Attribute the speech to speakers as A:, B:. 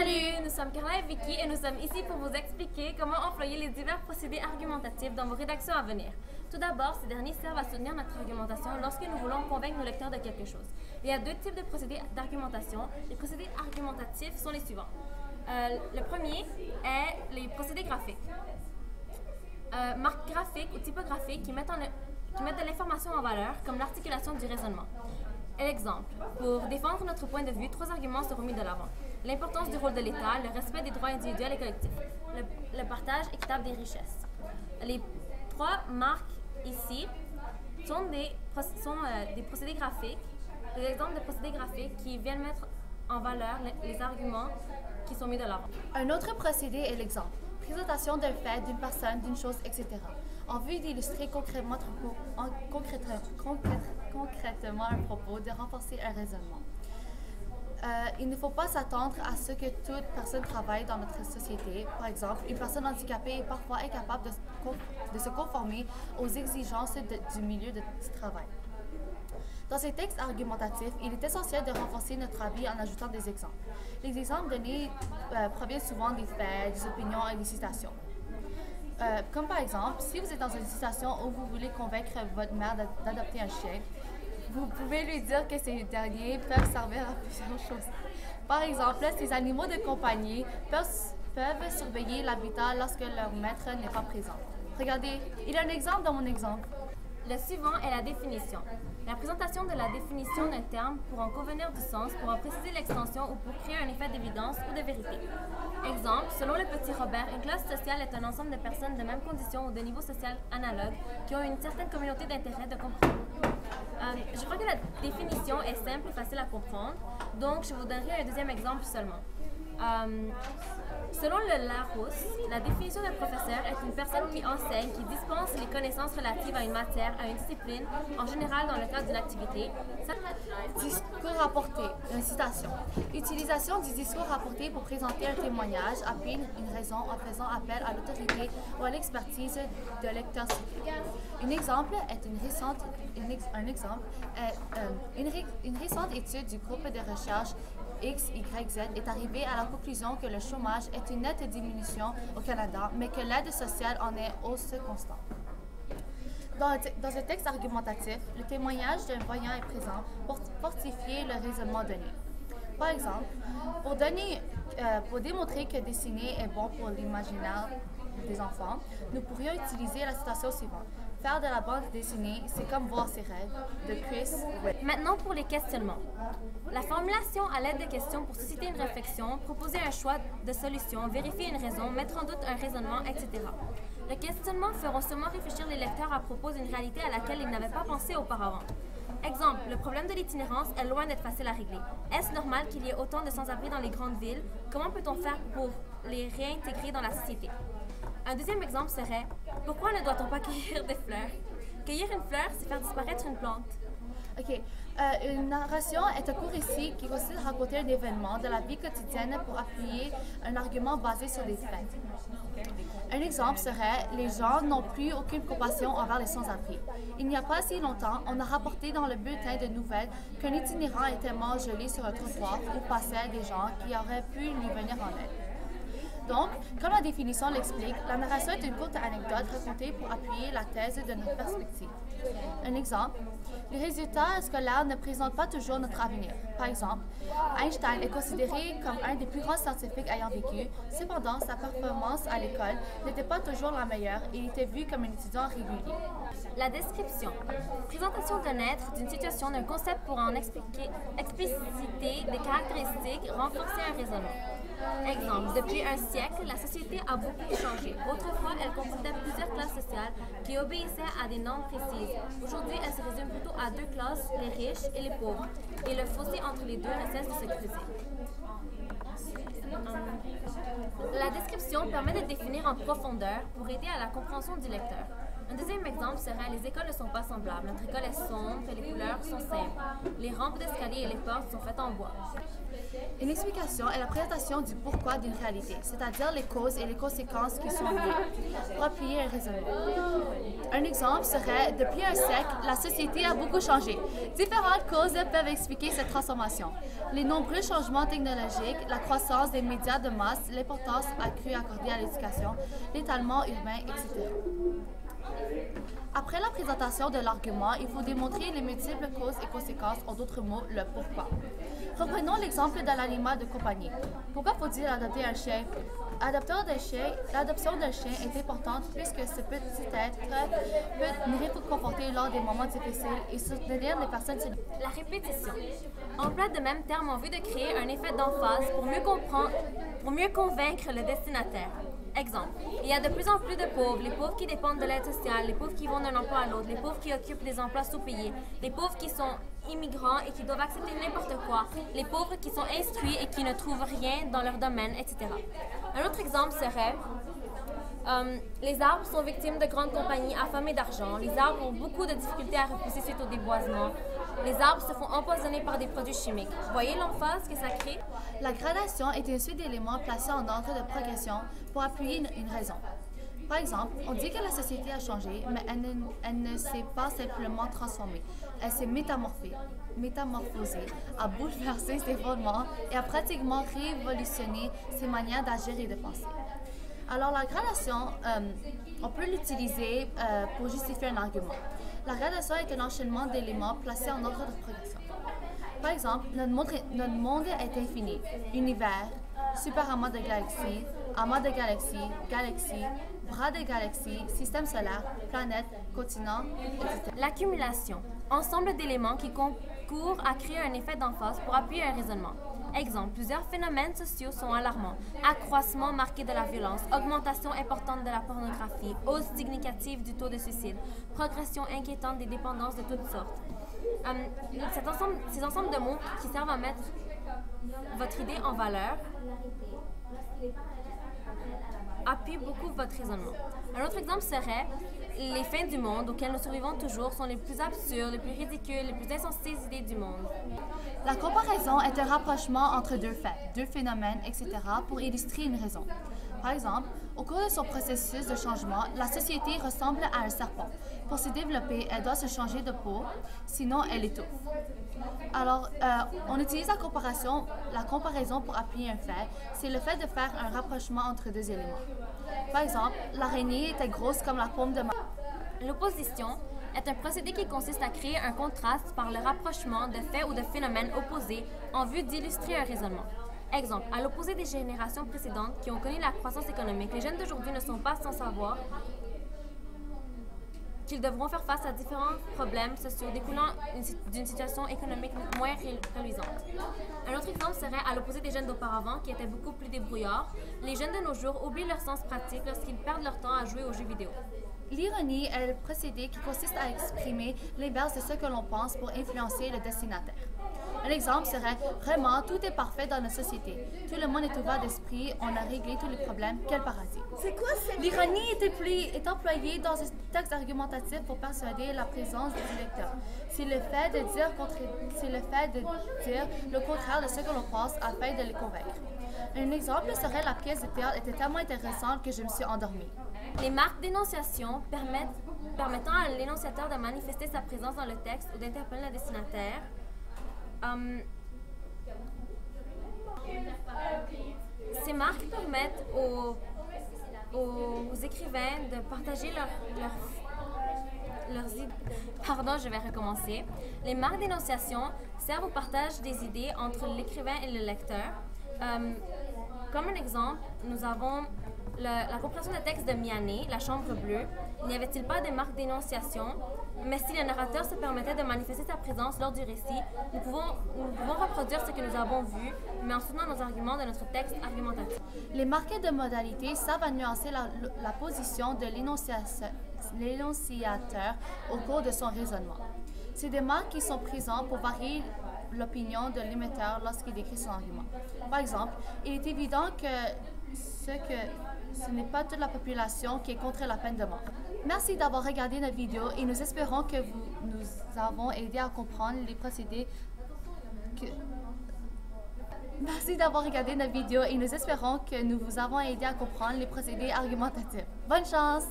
A: Salut, nous sommes Carla et Vicky et nous sommes ici pour vous expliquer comment employer les divers procédés argumentatifs dans vos rédactions à venir. Tout d'abord, ces derniers servent à soutenir notre argumentation lorsque nous voulons convaincre nos lecteurs de quelque chose. Il y a deux types de procédés d'argumentation. Les procédés argumentatifs sont les suivants. Le premier est les procédés graphiques. Marques graphiques ou typographiques qui mettent de l'information en valeur, comme l'articulation du raisonnement. Exemple, pour défendre notre point de vue, 3 arguments seront mis de l'avant. L'importance du rôle de l'État, le respect des droits individuels et collectifs, le partage équitable des richesses. Les 3 marques ici sont des procédés graphiques, des exemples de procédés graphiques qui viennent mettre en valeur les arguments qui sont mis de l'avant.
B: Un autre procédé est l'exemple. Présentation d'un fait, d'une personne, d'une chose, etc. En vue d'illustrer concrètement un propos, de renforcer un raisonnement. Il ne faut pas s'attendre à ce que toute personne travaille dans notre société. Par exemple, une personne handicapée est parfois incapable de se conformer aux exigences du milieu du travail. Dans ces textes argumentatifs, il est essentiel de renforcer notre avis en ajoutant des exemples. Les exemples donnés proviennent souvent des faits, des opinions et des citations. Comme par exemple, si vous êtes dans une situation où vous voulez convaincre votre mère d'adopter un chien, vous pouvez lui dire que ces derniers peuvent servir à plusieurs choses. Par exemple, ces animaux de compagnie peuvent surveiller l'habitat lorsque leur maître n'est pas présent. Regardez, il y a un exemple dans mon exemple.
A: Le suivant est la définition. La présentation de la définition d'un terme pour en convenir du sens, pour en préciser l'extension ou pour créer un effet d'évidence ou de vérité. Exemple, selon le petit Robert, une classe sociale est un ensemble de personnes de même condition ou de niveau social analogue qui ont une certaine communauté d'intérêts de comprendre. Je crois que la définition est simple et facile à comprendre, donc je vous donnerai un deuxième exemple seulement. Selon le Larousse, la définition d'un professeur est une personne qui enseigne, qui dispense les connaissances relatives à une matière, à une discipline, en général dans le cadre d'une activité.
B: Discours rapporté, une citation. Utilisation du discours rapporté pour présenter un témoignage, appuyer une raison en faisant appel à l'autorité ou à l'expertise de lecteur cité. Une récente étude du groupe de recherche XYZ est arrivée à la conclusion que le chômage est une nette diminution au Canada, mais que l'aide sociale en est hausse constante. Dans un texte argumentatif, le témoignage d'un voyant est présent pour fortifier le raisonnement donné. Par exemple, pour démontrer que dessiner est bon pour l'imaginaire des enfants, nous pourrions utiliser la citation suivante. Faire de la bande dessinée, c'est comme voir ses rêves, de Chris Webb.
A: Maintenant pour les questionnements. La formulation à l'aide de questions pour susciter une réflexion, proposer un choix de solution, vérifier une raison, mettre en doute un raisonnement, etc. Les questionnements feront sûrement réfléchir les lecteurs à propos d'une réalité à laquelle ils n'avaient pas pensé auparavant. Exemple, le problème de l'itinérance est loin d'être facile à régler. Est-ce normal qu'il y ait autant de sans-abri dans les grandes villes? Comment peut-on faire pour les réintégrer dans la société? Un deuxième exemple serait, pourquoi ne doit-on pas cueillir des fleurs? Cueillir une fleur, c'est faire disparaître une plante.
B: OK. Une narration est un court récit qui consiste à raconter un événement de la vie quotidienne pour appuyer un argument basé sur des faits. Un exemple serait « Les gens n'ont plus aucune compassion envers les sans-abri ». Il n'y a pas si longtemps, on a rapporté dans le bulletin de nouvelles qu'un itinérant était mort gelé sur un trottoir où passaient des gens qui auraient pu lui venir en aide. Donc, comme la définition l'explique, la narration est une courte anecdote racontée pour appuyer la thèse de notre perspective. Un exemple, les résultats scolaires ne présentent pas toujours notre avenir. Par exemple, Einstein est considéré comme un des plus grands scientifiques ayant vécu, cependant sa performance à l'école n'était pas toujours la meilleure et il était vu comme un étudiant régulier.
A: La description. Présentation d'un être, d'une situation, d'un concept pour en expliciter des caractéristiques, renforcer un raisonnement. Exemple, depuis un siècle, la société a beaucoup changé. Autrefois, elle comportait plusieurs classes sociales qui obéissaient à des normes précises. Aujourd'hui, elle se résume plutôt à 2 classes, les riches et les pauvres. Et le fossé entre les deux ne cesse de se creuser. La description permet de définir en profondeur pour aider à la compréhension du lecteur. Un deuxième exemple serait les écoles ne sont pas semblables. Notre école est sombre et les couleurs sont simples. Les rampes d'escalier et les portes sont faites en bois.
B: Une explication est la présentation du pourquoi d'une réalité, c'est-à-dire les causes et les conséquences qui sont liées, pour appuyer un raisonnement. Un exemple serait, depuis un siècle, la société a beaucoup changé. Différentes causes peuvent expliquer cette transformation. Les nombreux changements technologiques, la croissance des médias de masse, l'importance accrue accordée à l'éducation, l'étalement urbain, etc. Après la présentation de l'argument, il faut démontrer les multiples causes et conséquences, en d'autres mots, le pourquoi. Reprenons l'exemple de l'animal de compagnie. Pourquoi faut-il adopter un chien? L'adoption d'un chien est importante puisque ce petit être peut nous réconforter lors des moments difficiles et soutenir les personnes.
A: La répétition. Emploie de même terme en vue de créer un effet d'emphase pour mieux convaincre le destinataire. Exemple, il y a de plus en plus de pauvres, les pauvres qui dépendent de l'aide sociale, les pauvres qui vont d'un emploi à l'autre, les pauvres qui occupent des emplois sous-payés, les pauvres qui sont immigrants et qui doivent accepter n'importe quoi, les pauvres qui sont instruits et qui ne trouvent rien dans leur domaine, etc. Un autre exemple serait les arbres sont victimes de grandes compagnies affamées d'argent. Les arbres ont beaucoup de difficultés à repousser suite au déboisement. Les arbres se font empoisonner par des produits chimiques. Voyez l'emphase que ça crée?
B: La gradation est une suite d'éléments placés en ordre de progression pour appuyer une raison. Par exemple, on dit que la société a changé, mais elle ne s'est pas simplement transformée. Elle s'est métamorphosée, a bouleversé ses fondements et a pratiquement révolutionné ses manières d'agir et de penser. Alors, la gradation, on peut l'utiliser pour justifier un argument. La gradation est un enchaînement d'éléments placés en ordre de progression. Par exemple, notre monde est infini. Univers, super amas de galaxies, galaxies, bras de galaxies, système solaire, planète, continent, etc.
A: L'accumulation. Ensemble d'éléments qui concourent à créer un effet d'emphase pour appuyer un raisonnement. Exemple, plusieurs phénomènes sociaux sont alarmants. Accroissement marqué de la violence, augmentation importante de la pornographie, hausse significative du taux de suicide, progression inquiétante des dépendances de toutes sortes. Ces ensembles de mots qui servent à mettre votre idée en valeur appuient beaucoup votre raisonnement. Un autre exemple serait les fins du monde auxquelles nous survivons toujours sont les plus absurdes, les plus ridicules, les plus insensées idées du monde.
B: La comparaison est un rapprochement entre deux faits, deux phénomènes, etc. pour illustrer une raison. Par exemple, au cours de son processus de changement, la société ressemble à un serpent. Pour se développer, elle doit se changer de peau, sinon elle étouffe. Alors, on utilise la comparaison pour appuyer un fait. C'est le fait de faire un rapprochement entre deux éléments. Par exemple, l'araignée était grosse comme la paume de ma...
A: L'opposition est un procédé qui consiste à créer un contraste par le rapprochement de faits ou de phénomènes opposés en vue d'illustrer un raisonnement. Exemple, à l'opposé des générations précédentes qui ont connu la croissance économique, les jeunes d'aujourd'hui ne sont pas sans savoir qu'ils devront faire face à différents problèmes sociaux découlant d'une situation économique moins reluisante. Un autre exemple serait à l'opposé des jeunes d'auparavant qui étaient beaucoup plus débrouillards. Les jeunes de nos jours oublient leur sens pratique lorsqu'ils perdent leur temps à jouer aux jeux vidéo.
B: L'ironie est le procédé qui consiste à exprimer l'inverse de ce que l'on pense pour influencer le destinataire. Un exemple serait « Vraiment, tout est parfait dans notre société. Tout le monde est ouvert d'esprit, on a réglé tous les problèmes, quel paradis. »
C: C'est quoi ça?
B: L'ironie est employée dans un texte argumentatif pour persuader la présence du lecteur. C'est le fait de dire le contraire de ce que l'on pense afin de les convaincre. Un exemple serait la pièce de théâtre était tellement intéressante que je me suis endormie.
A: Les marques d'énonciation permettant à l'énonciateur de manifester sa présence dans le texte ou d'interpeller le destinataire. Ces marques permettent aux écrivains de partager leurs idées. Pardon, je vais recommencer. Les marques d'énonciation servent au partage des idées entre l'écrivain et le lecteur. Comme un exemple, nous avons la compréhension de texte de Mianet, La Chambre bleue. N'y avait-il pas de marque d'énonciation? Mais si le narrateur se permettait de manifester sa présence lors du récit, nous pouvons reproduire ce que nous avons vu, mais en soutenant nos arguments de notre texte argumentatif.
B: Les marqueurs de modalité servent à nuancer la position de l'énonciateur au cours de son raisonnement. C'est des marques qui sont présentes pour varier l'opinion de l'émetteur lorsqu'il décrit son argument. Par exemple, il est évident que ce n'est pas toute la population qui est contre la peine de mort. Merci d'avoir regardé notre vidéo et nous espérons que nous avons aidé à comprendre les procédés Merci d'avoir regardé notre vidéo et nous espérons que nous vous avons aidé à comprendre les procédés argumentatifs. Bonne chance!